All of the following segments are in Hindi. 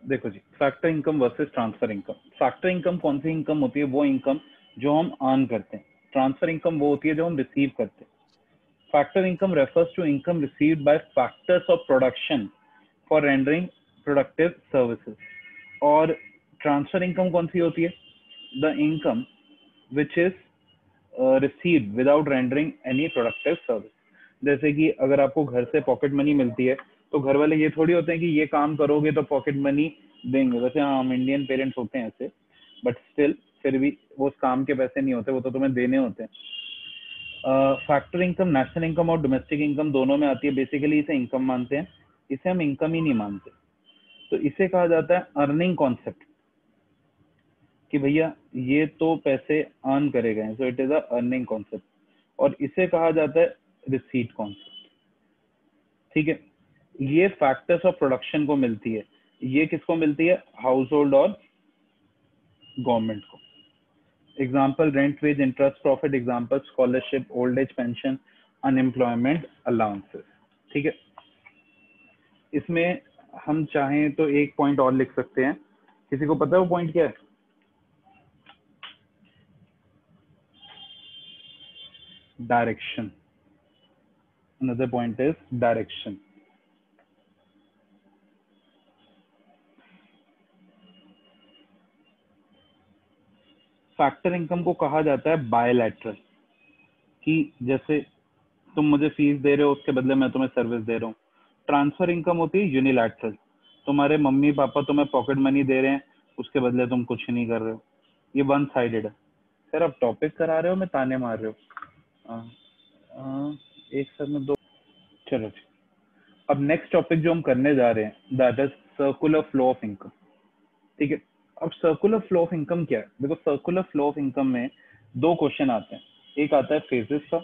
देखो जी, factor income versus transfer income. Factor income कौन सी इनकम होती है? वो इनकम जो हम अर्न करते हैं। ट्रांसफर इनकम वो होती है जो हम रिसीव करते हैं। Factor income refers to income received by factors of production for rendering productive services. और ट्रांसफर इनकम कौन सी होती है? The income which is received without rendering any productive service. जैसे कि अगर आपको घर से पॉकेट मनी मिलती है तो घर वाले ये थोड़ी होते हैं कि ये काम करोगे तो पॉकेट मनी देंगे। वैसे हाँ, हम इंडियन पेरेंट्स होते हैं ऐसे, बट स्टिल फिर भी वो उस काम के पैसे नहीं होते, वो तो तुम्हें देने होते हैं। फैक्टर इनकम नेशनल इनकम और डोमेस्टिक इनकम दोनों में आती है। बेसिकली इसे इनकम मानते हैं, इसे हम इनकम ही नहीं मानते। तो इसे कहा जाता है अर्निंग कॉन्सेप्ट, कि भैया ये तो पैसे अर्न करे गए, so it is a earning concept. और इसे कहा जाता है रिसीट कॉन्सेप्ट। ठीक है, ये फैक्टर्स ऑफ प्रोडक्शन को मिलती है। ये किसको मिलती है? हाउस होल्ड और गवर्नमेंट को। Example rent, wage, interest, profit. Example scholarship, old age pension, unemployment allowances. ठीक है, इसमें हम चाहें तो एक पॉइंट और लिख सकते हैं। किसी को पता है वो पॉइंट क्या है? Direction. Another point is direction. Factor income को कहा जाता है बायलैटरल, कि जैसे तुम मुझे फीस दे रहे हो, उसके बदले मैं तुम्हें सर्विस दे रहा हूँ। ट्रांसफर इनकम होती है यूनिलैटरल, तुम्हारे मम्मी पापा तुम्हें पॉकेट मनी दे रहे हैं, उसके बदले तुम कुछ नहीं कर रहे हो। ये वन साइडेड है। सर आप टॉपिक करा रहे हो, मैं ताने मार रहे हो? एक सर में दो। चलो जी, अब नेक्स्ट टॉपिक जो हम करने जा रहे हैं that is circular flow of income. ठीक है, अब सर्कुलर फ्लो ऑफ इनकम क्या है? देखो, सर्कुलर फ्लो ऑफ इनकम में दो क्वेश्चन आते हैं। एक आता है फेजेस का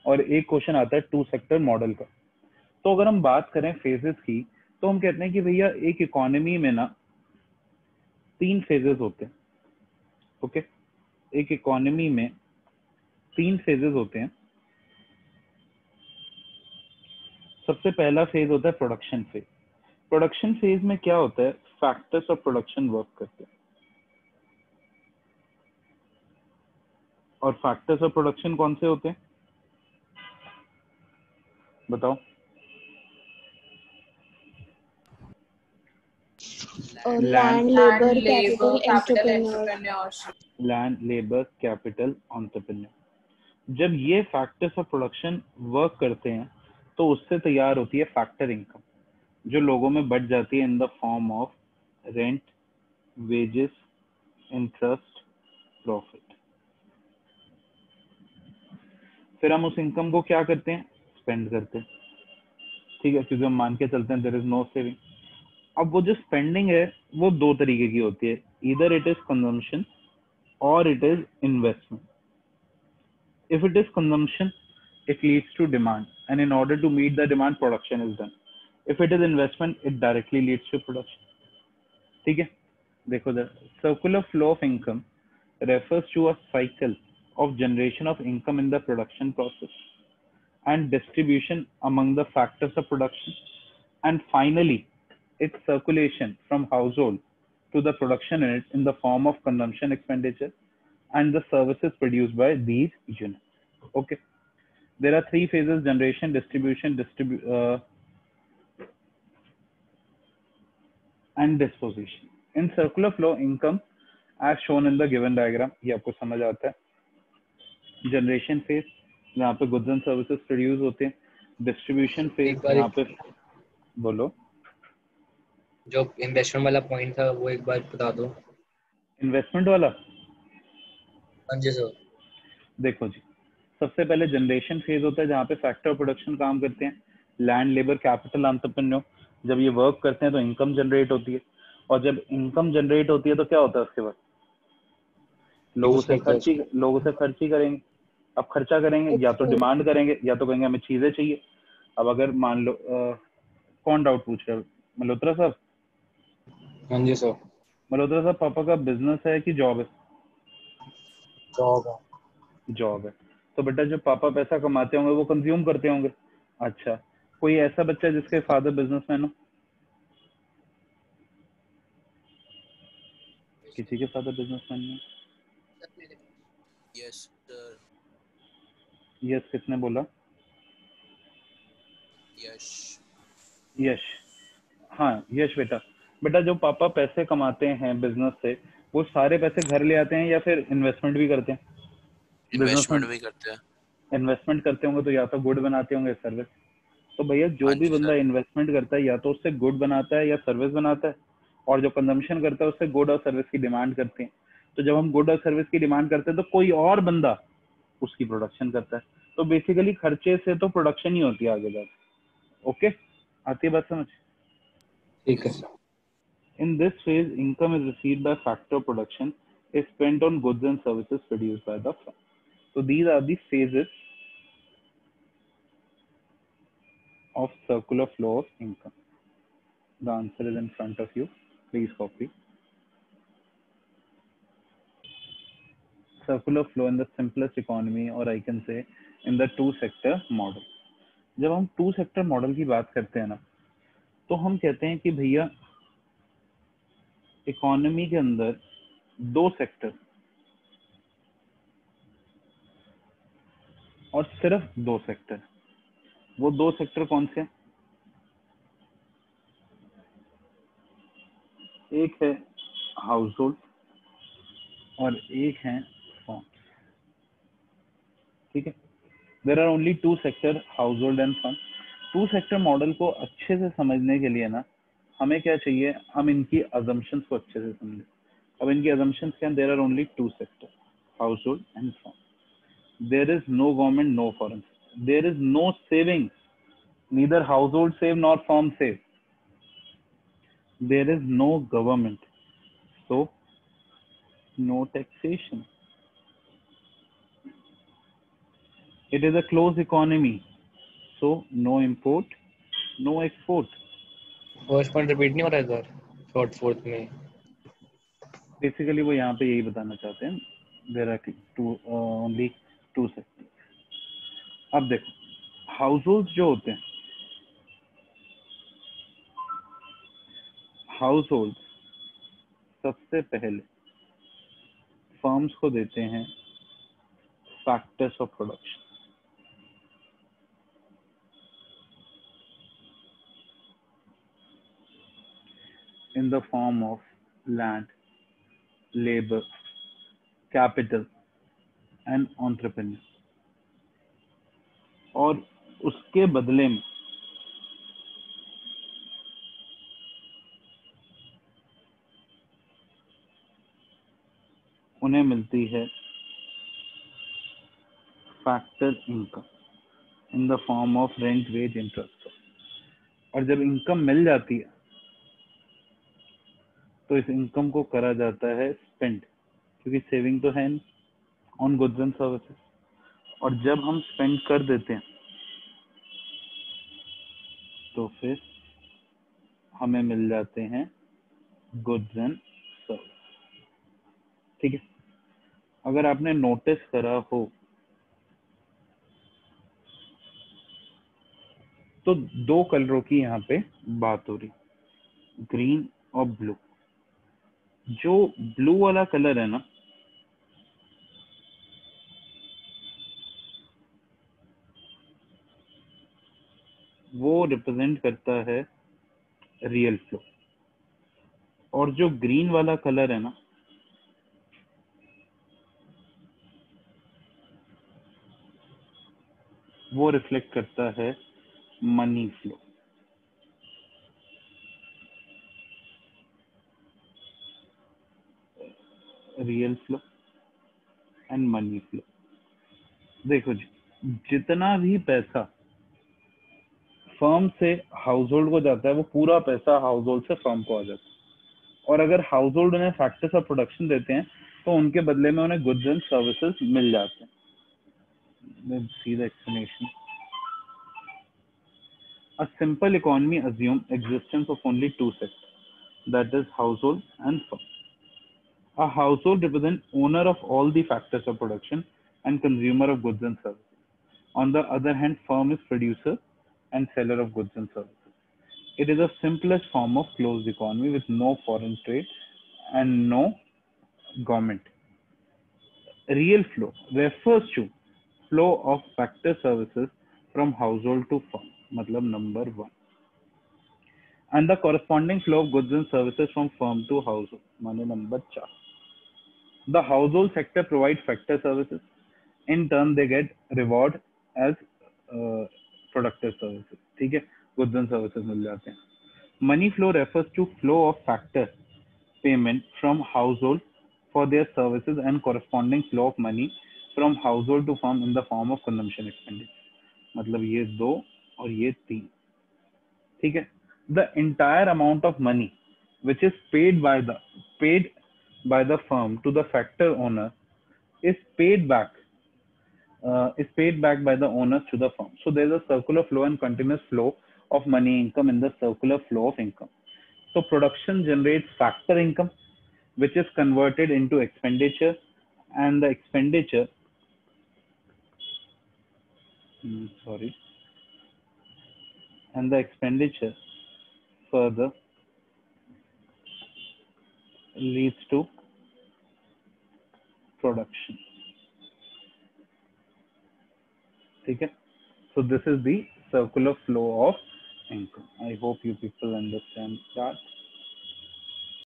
और एक क्वेश्चन आता है टू सेक्टर मॉडल का। तो अगर हम बात करें फेजेस की, तो हम कहते हैं कि भैया एक इकोनॉमी में ना तीन फेजेस होते हैं। ओके, एक इकोनॉमी में तीन फेजेस होते हैं। सबसे पहला फेज होता है प्रोडक्शन फेज। प्रोडक्शन फेज में क्या होता है? फैक्टर्स ऑफ प्रोडक्शन वर्क करते हैं। और फैक्टर्स ऑफ प्रोडक्शन कौन से होते हैं बताओ? Land, land, labour, labor, capital, capital, entrepreneur. entrepreneurship. Land, labour, capital, entrepreneur. जब ये फैक्टर्स ऑफ प्रोडक्शन वर्क करते हैं तो उससे तैयार होती है फैक्टर इनकम, जो लोगों में बढ़ जाती है इन the form of rent, wages, interest, profit. फिर हम उस इनकम को क्या करते हैं? स्पेंड करते हैं। ठीक है, क्योंकि हम मान के चलते हैं देयर इज नो सेविंग। अब वो जो स्पेंडिंग है वो दो तरीके की होती है, इधर इट इज कंजम्पशन और it is investment. If it is consumption, it leads to demand, and in order to meet the demand, production is done. If it is investment, it directly leads to production. ठीक है, देखो the circular flow of income refers to a cycle of generation of income in the production process and distribution among the factors of production, and finally its circulation from household to the production unit in the form of consumption expenditure and the services produced by these units. Okay, there are three phases: generation, distribution, and disposition. In circular flow income as shown in the given diagram, ये आपको समझ आता है। जनरेशन फेज जहाँ पे गुड्स एंड सर्विसेज प्रोड्यूस होते हैं। डिस्ट्रीब्यूशन फेज एक बार जहाँ पे, बोलो। जो इन्वेस्टमेंट वाला पॉइंट था वो एक बार बता दो। इन्वेस्टमेंट वाला, हाँ जी सर। देखो जी, सबसे पहले जनरेशन फेज होता है जहाँ पे फैक्टर प्रोडक्शन काम करते हैं। Land, labour, capital, entrepreneur. जब ये वर्क करते हैं तो इनकम जनरेट होती है, और जब इनकम जनरेट होती है तो क्या होता है उसके बाद? लोग यूज उसे करते हैं उसको। खर्च ही करेंगे। अब खर्चा करेंगे या तो डिमांड करेंगे या तो कहेंगे हमें चीजें चाहिए। अब अगर मान लो कौन डाउट पूछ रहे हो? मल्होत्रा साहब? हाँ जी सर। मल्होत्रा साहब, पापा का बिजनेस है कि जॉब है? जॉब है। जॉब है। तो बेटा जब पापा पैसा कमाते होंगे वो कंज्यूम करते होंगे। अच्छा, कोई ऐसा बच्चा जिसके फादर बिजनेसमैन हो? किसी के फादर बिजनेसमैन नहीं? Yes sir. यस किसने बोला? यश। यश। हाँ यश बेटा, बेटा जो पापा पैसे कमाते हैं बिजनेस से, वो सारे पैसे घर ले आते हैं या फिर इन्वेस्टमेंट भी करते हैं? इन्वेस्टमेंट भी करते हैं। इन्वेस्टमेंट करते होंगे तो या तो गुड बनाते होंगे सर्विस। तो भैया जो हाँ भी जी बंदा सर। इन्वेस्टमेंट करता है या तो उससे गुड बनाता है या सर्विस बनाता है, और जो कंजम्पशन करता है उससे गुड और सर्विस की डिमांड करते हैं। तो जब हम गुड और सर्विस की डिमांड करते हैं तो कोई और बंदा उसकी प्रोडक्शन करता है। तो बेसिकली खर्चे से तो प्रोडक्शन ही होती है आगे जाकर। ओके, आती है बात समझ? ठीक है। In this phase, income is received by factor production is spent on goods and services produced by the firm. So these are the phases of circular flow of income. The answer is in front of you. Please copy. Circular flow in the simplest economy, or I can say in the two sector model. जब हम टू सेक्टर मॉडल की बात करते हैं ना, तो हम कहते हैं कि भैया इकोनॉमी के अंदर दो सेक्टर, और सिर्फ दो सेक्टर। वो दो सेक्टर कौन से हैं? एक है हाउस होल्ड और एक है फॉर्म। ठीक है, there are only two sector, house hold and firm. Two sector model को अच्छे से समझने के लिए ना हमें क्या चाहिए, हम इनकी अजम्पशंस को अच्छे से समझें। अब इनकी अजम्पशंस क्या हैं? There are only two sector, house hold and firm. There is no government, no foreign, there is no saving, neither household save nor firm save. There is no government, so no taxation. It is a closed economy, so no import, no export. First point repeat नहीं हो रहा है सर, शॉर्ट फोर्थ में? बेसिकली वो यहाँ पे यही बताना चाहते हैं, there are two only two sector. अब देखो हाउस होल्ड जो होते हैं, हाउस होल्ड सबसे पहले फर्म्स को देते हैं factors of production. In the form of land, labor, capital and entrepreneur, और उसके बदले में उन्हें मिलती है factor income in the form of rent, wage, interest. और जब इनकम मिल जाती है तो इस इनकम को करा जाता है स्पेंड, क्योंकि सेविंग तो है ऑन गुड्स एंड सर्विसेज। और जब हम स्पेंड कर देते हैं तो फिर हमें मिल जाते हैं गुड्स एंड सर्विस। ठीक है, अगर आपने नोटिस करा हो तो दो कलरों की यहाँ पे बात हो रही, ग्रीन और ब्लू। जो ब्लू वाला कलर है ना, वो रिप्रेजेंट करता है रियल फ्लो, और जो ग्रीन वाला कलर है ना, वो रिफ्लेक्ट करता है money flow. Real flow and money flow. देखो जी, जितना भी पैसा फर्म से हाउस होल्ड को जाता है वो पूरा पैसा हाउस होल्ड से फर्म को आ जाता है। और अगर हाउस होल्ड उन्हें फैक्टर्स ऑफ प्रोडक्शन देते हैं तो उनके बदले में उन्हें गुड्स एंड सर्विसेज मिल जाते हैं। Let's see the explanation. A simple economy assumes existence of only two sectors, that is household and firm. A household represents owner of all the factors of production and consumer of goods and services. On the other hand, firm is producer and seller of goods and services. It is the simplest form of closed economy with no foreign trade and no government. Real flow refers to flow of factor services from household to firm, मतलब number 1, and the corresponding flow of goods and services from firm to household, माने number 4. The household sector provides factor services. In turn, they get reward as productive services. ठीक है, goods and services मिल जाते हैं. Money flow refers to flow of factor payment from household for their services and corresponding flow of money from household to firm in the form of consumption expenditure. मतलब ये 2 और ये 3. ठीक है. The entire amount of money which is paid by the firm to the factor owner is paid back by the owners to the firm. So there is a circular flow and continuous flow of money income in the circular flow of income. So production generates factor income, which is converted into expenditure, and the expenditure further leads to production. ठीक है. So this is the circular flow of income. I hope you people understand that.